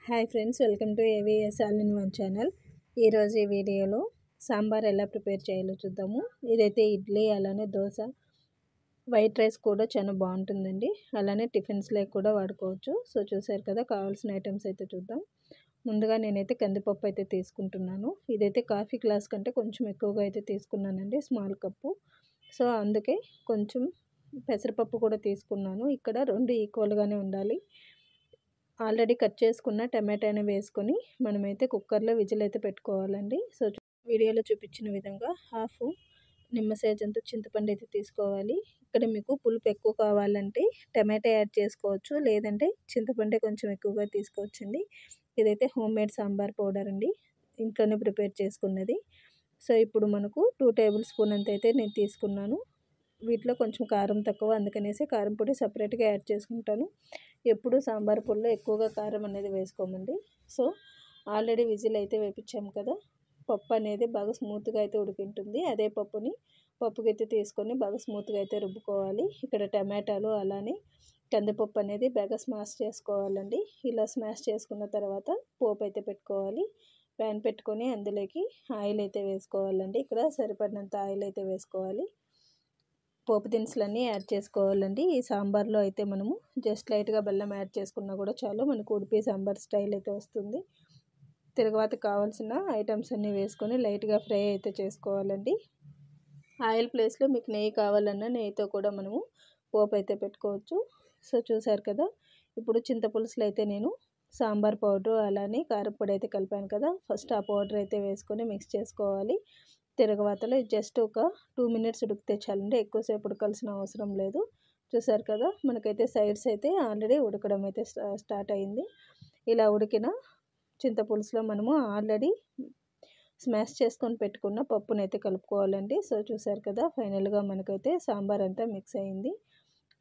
Hi friends, welcome to AVS all in one channel. ఈరోజు ఈ వీడియోలో సాంబార్ ఎలా ప్రిపేర్ చేయాలో చూద్దాము. ఇదైతే ఇడ్లీ, అలానే దోశ, వైట్ రైస్ కూడా చాలా బాగుంటుందండి. అలానే టిఫిన్స్లో కూడా వాడుకోవచ్చు. సో చూసారు కదా, కావాల్సిన ఐటమ్స్ అయితే చూద్దాం. ముందుగా నేనైతే కందిపప్పు అయితే తీసుకుంటున్నాను. ఇదైతే కాఫీ గ్లాస్ కంటే కొంచెం ఎక్కువగా అయితే తీసుకున్నానండి, స్మాల్ కప్పు. సో అందుకే కొంచెం పెసరపప్పు కూడా తీసుకున్నాను. ఇక్కడ రెండు ఈక్వల్గానే ఉండాలి. ఆల్రెడీ కట్ చేసుకున్న టమాటాని వేసుకొని మనమైతే కుక్కర్లో విజిల్ అయితే పెట్టుకోవాలండి. సో వీడియోలో చూపించిన విధంగా హాఫ్ నిమ్మ సైజ్ అంత చింతపండు అయితే తీసుకోవాలి. ఇక్కడ మీకు పులుపు ఎక్కువ కావాలంటే టమాటా యాడ్ చేసుకోవచ్చు, లేదంటే చింతపండే కొంచెం ఎక్కువగా తీసుకోవచ్చండి. ఇదైతే హోమ్ మేడ్ సాంబార్ పౌడర్ అండి, ఇంట్లోనే ప్రిపేర్ చేసుకున్నది. సో ఇప్పుడు మనకు 2 టేబుల్ స్పూన్ అంత అయితే నేను తీసుకున్నాను. వీటిలో కొంచెం కారం తక్కువ, అందుకనేసి కారం పొడి సపరేట్గా యాడ్ చేసుకుంటాను. ఎప్పుడు సాంబార్ పొడిలో ఎక్కువగా కారం అనేది వేసుకోమండి. సో ఆల్రెడీ విజిల్ అయితే వేపించాము కదా, పప్పు అనేది బాగా స్మూత్గా అయితే ఉడికింటుంది. అదే పప్పుకైతే తీసుకొని బాగా స్మూత్గా అయితే రుబ్బుకోవాలి. ఇక్కడ టమాటాలు అలానే కందిపప్పు అనేది బాగా స్మాష్ చేసుకోవాలండి. ఇలా స్మాష్ చేసుకున్న తర్వాత పోపు అయితే పెట్టుకోవాలి. ప్యాన్ పెట్టుకొని అందులోకి ఆయిల్ అయితే వేసుకోవాలండి. ఇక్కడ సరిపడినంత ఆయిల్ అయితే వేసుకోవాలి. పోపు దినుసులన్నీ యాడ్ చేసుకోవాలండి. ఈ సాంబార్లో అయితే మనము జస్ట్ లైట్గా బెల్లం యాడ్ చేసుకున్నా కూడా చాలు, మనకు ఉడిపి సాంబార్ స్టైల్ అయితే వస్తుంది. తిరగవాత కావాల్సిన ఐటమ్స్ అన్నీ వేసుకొని లైట్గా ఫ్రై అయితే చేసుకోవాలండి. ఆయిల్ ప్లేస్లో మీకు నెయ్యి కావాలన్నా నెయ్యితో కూడా మనము పోపు అయితే పెట్టుకోవచ్చు. సో చూసారు కదా, ఇప్పుడు చింతపులుసులో అయితే నేను సాంబార్ పౌడర్ అలానే కారపొడి అయితే కలిపాను కదా, ఫస్ట్ ఆ పౌడర్ అయితే వేసుకొని మిక్స్ చేసుకోవాలి. తిరగవాతలో జస్ట్ ఒక 2 మినిట్స్ ఉడికితే చాలండి, ఎక్కువసేపు ఉడకాల్సిన అవసరం లేదు. చూసారు కదా, మనకైతే సైడ్స్ అయితే ఆల్రెడీ ఉడకడం అయితే స్టార్ట్ అయింది. ఇలా ఉడికిన చింతపులుసులో మనము ఆల్రెడీ స్మాష్ చేసుకొని పెట్టుకున్న పప్పునైతే కలుపుకోవాలండి. సో చూసారు కదా, ఫైనల్గా మనకైతే సాంబార్ అంతా మిక్స్ అయింది.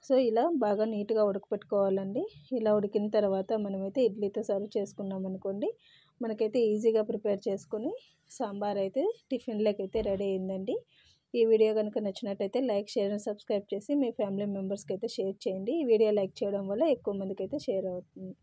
సో ఇలా బాగా నీట్గా ఉడకపెట్టుకోవాలండి. ఇలా ఉడికిన తర్వాత మనమైతే ఇడ్లీతో సర్వ్ చేసుకున్నాం అనుకోండి, మనకైతే ఈజీగా ప్రిపేర్ చేసుకొని సాంబార్ అయితే టిఫిన్లోకి అయితే రెడీ అయిందండి. ఈ వీడియో కనుక నచ్చినట్టయితే లైక్, షేర్ అండ్ సబ్స్క్రైబ్ చేసి మీ ఫ్యామిలీ మెంబర్స్కి అయితే షేర్ చేయండి. ఈ వీడియో లైక్ చేయడం వల్ల ఎక్కువ మందికి అయితే షేర్ అవుతుంది.